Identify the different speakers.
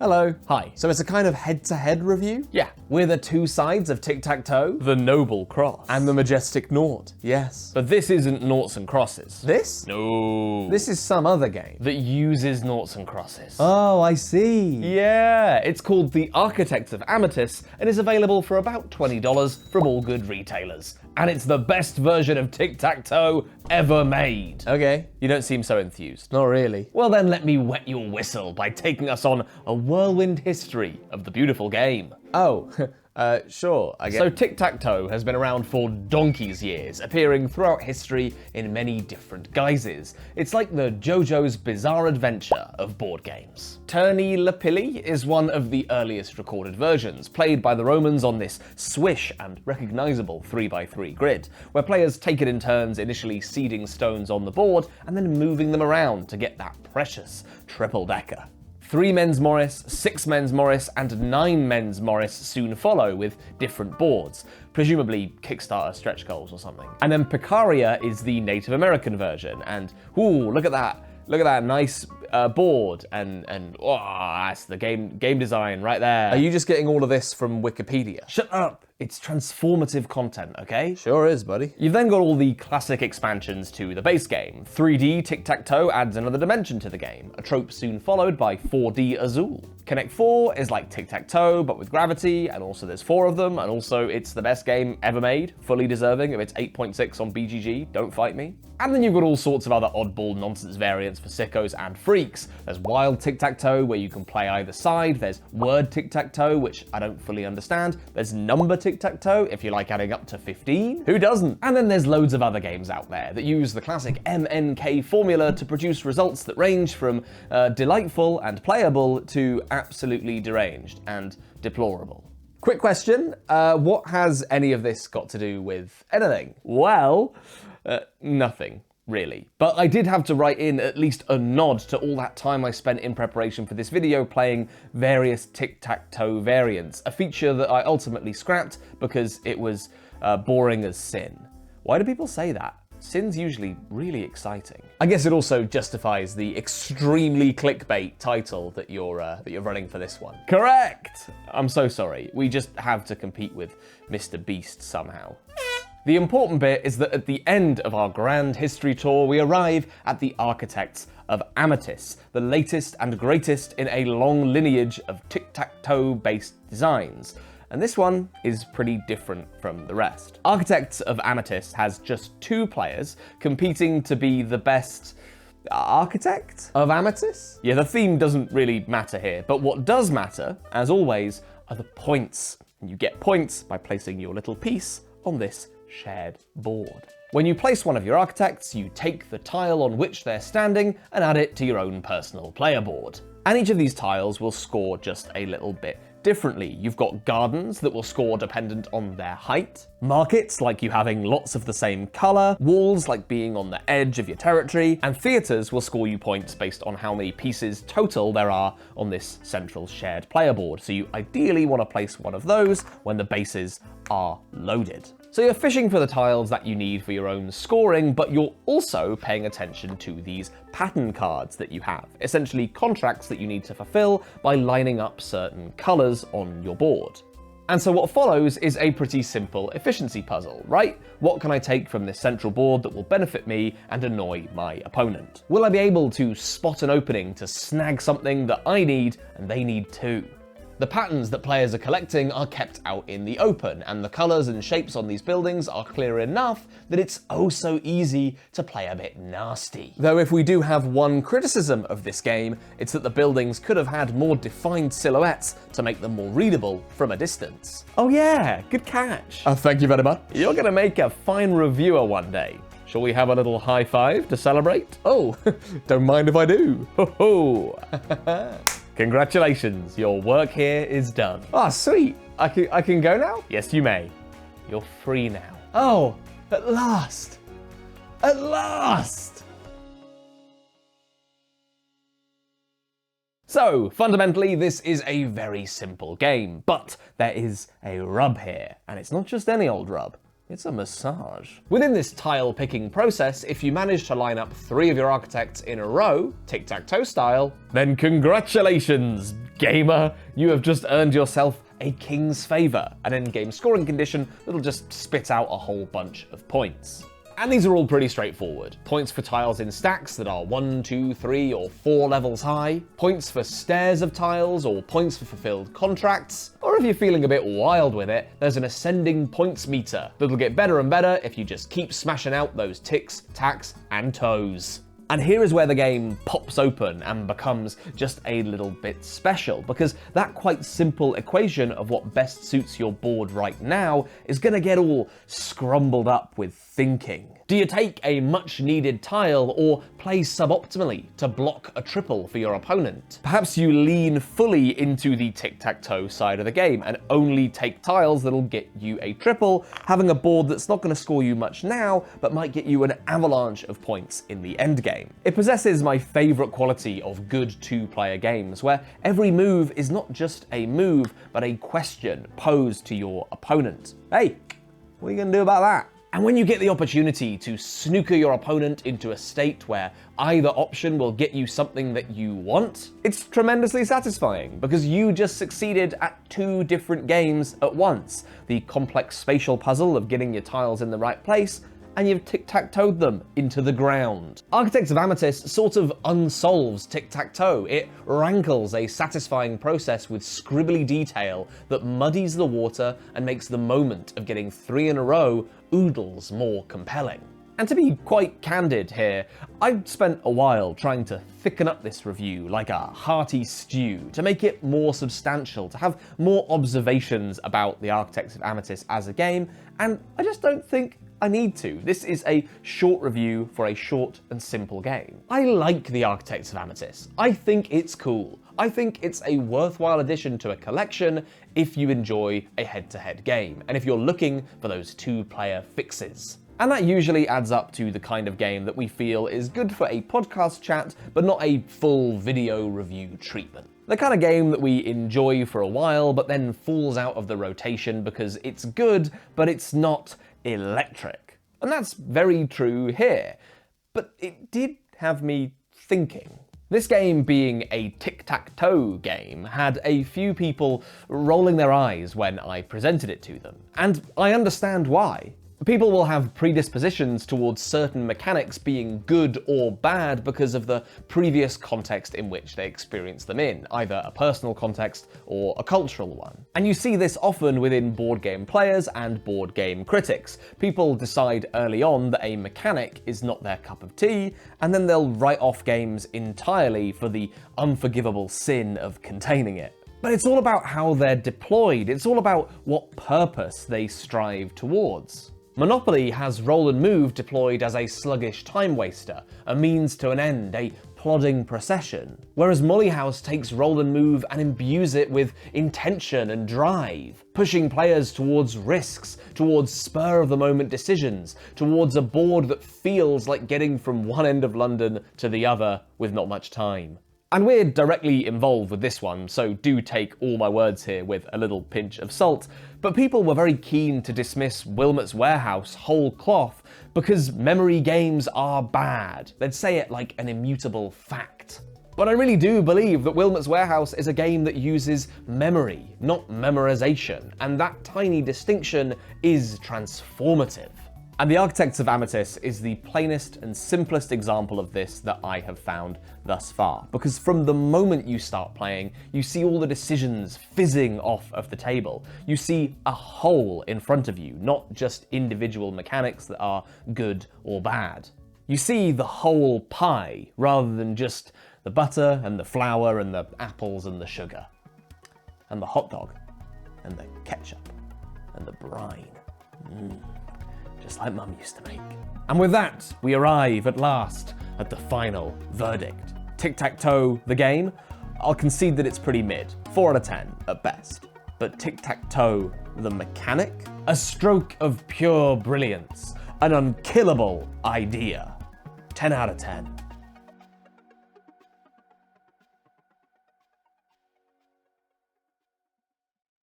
Speaker 1: Hello.
Speaker 2: Hi.
Speaker 1: So it's a kind of head-to-head review?
Speaker 2: Yeah, we're the two sides of Tic-Tac-Toe, the noble cross.
Speaker 1: And the majestic naught, yes.
Speaker 2: But this isn't noughts and crosses.
Speaker 1: This?
Speaker 2: No.
Speaker 1: This is some other game.
Speaker 2: that uses noughts and crosses.
Speaker 1: Oh, I see.
Speaker 2: Yeah, it's called The Architects of Amatis and is available for about $20 from all good retailers. And it's the best version of Tic-Tac-Toe ever made.
Speaker 1: Okay,
Speaker 2: You don't seem so enthused.
Speaker 1: not really.
Speaker 2: Well then let me wet your whistle by taking us on a whirlwind history of the beautiful game.
Speaker 1: Oh, sure, I guess.
Speaker 2: So Tic-Tac-Toe has been around for donkey's years, appearing throughout history in many different guises. It's like the JoJo's Bizarre Adventure of board games. Turni Lapilli is one of the earliest recorded versions, played by the Romans on this swish and recognizable 3x3 grid, where players take it in turns initially seeding stones on the board and then moving them around to get that precious triple-decker. 3 men's Morris, 6 men's Morris, and 9 men's Morris soon follow with different boards, presumably Kickstarter stretch goals or something. And then Picaria is the Native American version, and ooh, look at that nice board, and oh, that's the game design right there.
Speaker 1: Are you just getting all of this from Wikipedia?
Speaker 2: Shut up! It's transformative content, okay?
Speaker 1: Sure is, buddy.
Speaker 2: You've then got all the classic expansions to the base game. 3D Tic-Tac-Toe adds another dimension to the game, a trope soon followed by 4D Azul. Connect 4 is like Tic-Tac-Toe, but with gravity, and also there's 4 of them, and also it's the best game ever made, fully deserving of its 8.6 on BGG, don't fight me. And then you've got all sorts of other oddball nonsense variants for sickos and freaks. There's Wild Tic-Tac-Toe, where you can play either side. There's Word Tic-Tac-Toe, which I don't fully understand. There's Number Tic-Tac-Toe, if you like adding up to 15. Who doesn't? And then there's loads of other games out there that use the classic MNK formula to produce results that range from delightful and playable to absolutely deranged and deplorable.
Speaker 1: Quick question, what has any of this got to do with anything?
Speaker 2: Well, nothing, really. But I did have to write in at least a nod to all that time I spent in preparation for this video playing various Tic-Tac-Toe variants, a feature that I ultimately scrapped because it was boring as sin. Why do people say that? Sin's usually really exciting. I guess it also justifies the extremely clickbait title that you're running for this one. Correct! I'm so sorry. We just have to compete with Mr. Beast somehow. The important bit is that at the end of our grand history tour, we arrive at the Architects of Amatis, the latest and greatest in a long lineage of Tic-Tac-Toe based designs. And this one is pretty different from the rest. Architects of Amatis has just 2 players competing to be the best architect
Speaker 1: Of Amatis?
Speaker 2: Yeah, the theme doesn't really matter here, but what does matter, as always, are the points. And you get points by placing your little piece on this shared board. When you place one of your architects, you take the tile on which they're standing and add it to your own personal player board. And each of these tiles will score just a little bit differently. You've got gardens that will score dependent on their height, markets like you having lots of the same color, walls like being on the edge of your territory, and theaters will score you points based on how many pieces total there are on this central shared player board. So you ideally want to place one of those when the bases are loaded. So you're fishing for the tiles that you need for your own scoring, but you're also paying attention to these pattern cards that you have, essentially contracts that you need to fulfill by lining up certain colors on your board. And so what follows is a pretty simple efficiency puzzle, right? What can I take from this central board that will benefit me and annoy my opponent? Will I be able to spot an opening to snag something that I need and they need too? The patterns that players are collecting are kept out in the open, and the colours and shapes on these buildings are clear enough that it's oh so easy to play a bit nasty.
Speaker 1: Though if we do have one criticism of this game, it's that the buildings could have had more defined silhouettes to make them more readable from a distance.
Speaker 2: Oh yeah, good catch.
Speaker 1: Thank you very much.
Speaker 2: You're gonna make a fine reviewer one day. Shall we have a little high five to celebrate?
Speaker 1: Oh, don't mind if I do.
Speaker 2: Ho ho! Congratulations, your work here is done.
Speaker 1: Ah, sweet. I can go now?
Speaker 2: Yes, you may. You're free now.
Speaker 1: Oh, at last. At last!
Speaker 2: So, fundamentally, this is a very simple game, but there is a rub here, and it's not just any old rub. It's a massage. Within this tile picking process, if you manage to line up 3 of your architects in a row, tic-tac-toe style, then congratulations, gamer! You have just earned yourself a king's favor, an endgame scoring condition that'll just spit out a whole bunch of points. And these are all pretty straightforward. Points for tiles in stacks that are 1, 2, 3, or 4 levels high, points for stairs of tiles, or points for fulfilled contracts, or if you're feeling a bit wild with it, there's an ascending points meter that'll get better and better if you just keep smashing out those ticks, tacks, and toes. And here is where the game pops open and becomes just a little bit special, because that quite simple equation of what best suits your board right now is gonna get all scrumbled up with thinking. Do you take a much needed tile or play suboptimally to block a triple for your opponent? Perhaps you lean fully into the tic-tac-toe side of the game and only take tiles that'll get you a triple, having a board that's not going to score you much now, but might get you an avalanche of points in the endgame. It possesses my favourite quality of good 2-player games, where every move is not just a move, but a question posed to your opponent. Hey, what are you going to do about that? And when you get the opportunity to snooker your opponent into a state where either option will get you something that you want, it's tremendously satisfying because you just succeeded at 2 different games at once. The complex spatial puzzle of getting your tiles in the right place, and you've tic-tac-toed them into the ground. Architects of Amethyst sort of unsolves tic-tac-toe. It rankles a satisfying process with scribbly detail that muddies the water and makes the moment of getting 3 in a row oodles more compelling. And to be quite candid here, I've spent a while trying to thicken up this review like a hearty stew, to make it more substantial, to have more observations about the Architects of Amethyst as a game, and I just don't think I need to. This is a short review for a short and simple game. I like the Architects of Amethyst. I think it's cool. I think it's a worthwhile addition to a collection if you enjoy a head-to-head game, and if you're looking for those 2-player fixes. And that usually adds up to the kind of game that we feel is good for a podcast chat, but not a full video review treatment. The kind of game that we enjoy for a while, but then falls out of the rotation because it's good, but it's not electric. And that's very true here. But it did have me thinking. This game, being a tic-tac-toe game, had a few people rolling their eyes when I presented it to them. And I understand why. People will have predispositions towards certain mechanics being good or bad because of the previous context in which they experienced them in, either a personal context or a cultural one. And you see this often within board game players and board game critics. People decide early on that a mechanic is not their cup of tea, and then they'll write off games entirely for the unforgivable sin of containing it. But it's all about how they're deployed. It's all about what purpose they strive towards. Monopoly has roll and move deployed as a sluggish time waster, a means to an end, a plodding procession, whereas Molly House takes roll and move and imbues it with intention and drive, pushing players towards risks, towards spur-of-the-moment decisions, towards a board that feels like getting from one end of London to the other with not much time. And we're directly involved with this one, so do take all my words here with a little pinch of salt, but people were very keen to dismiss Wilmot's Warehouse whole cloth because memory games are bad. They'd say it like an immutable fact. But I really do believe that Wilmot's Warehouse is a game that uses memory, not memorization, and that tiny distinction is transformative. And the Architects of Amethyst is the plainest and simplest example of this that I have found thus far. Because from the moment you start playing, you see all the decisions fizzing off of the table. You see a whole in front of you, not just individual mechanics that are good or bad. You see the whole pie, rather than just the butter and the flour and the apples and the sugar. And the hot dog, and the ketchup, and the brine. Just like Mum used to make. And with that, we arrive at last at the final verdict. Tic-Tac-Toe, the game, I'll concede that it's pretty mid, 4 out of 10 at best. But Tic-Tac-Toe, the mechanic, a stroke of pure brilliance, an unkillable idea, 10 out of 10.